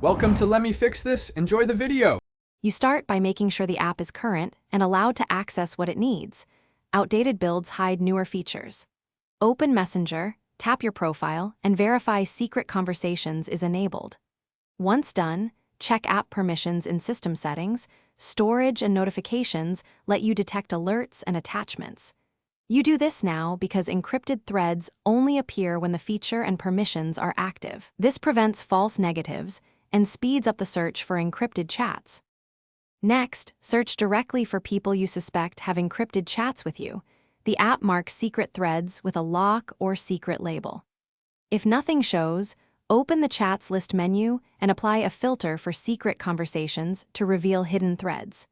Welcome to Let Me Fix This. Enjoy the video. You start by making sure the app is current and allowed to access what it needs. Outdated builds hide newer features. Open Messenger, tap your profile, and verify secret conversations is enabled. Once done, check app permissions in system settings. Storage and notifications let you detect alerts and attachments. You do this now because encrypted threads only appear when the feature and permissions are active. This prevents false negatives and speeds up the search for encrypted chats. Next, search directly for people you suspect have encrypted chats with you. The app marks secret threads with a lock or secret label. If nothing shows, open the Chats list menu and apply a filter for secret conversations to reveal hidden threads.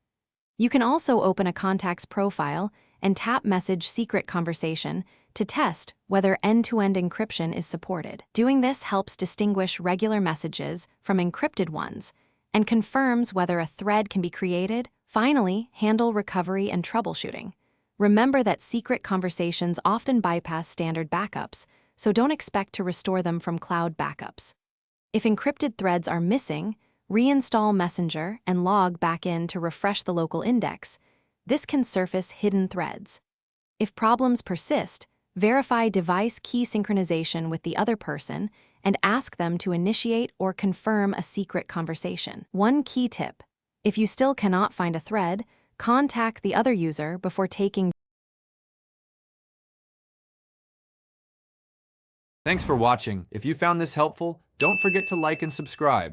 You can also open a contact's profile and tap Message Secret Conversation to test whether end-to-end encryption is supported. Doing this helps distinguish regular messages from encrypted ones and confirms whether a thread can be created. Finally, handle recovery and troubleshooting. Remember that secret conversations often bypass standard backups, so don't expect to restore them from cloud backups. If encrypted threads are missing, reinstall Messenger and log back in to refresh the local index. This can surface hidden threads. If problems persist, verify device key synchronization with the other person and ask them to initiate or confirm a secret conversation. One key tip: if you still cannot find a thread, contact the other user before taking. Thanks for watching. If you found this helpful, don't forget to like and subscribe.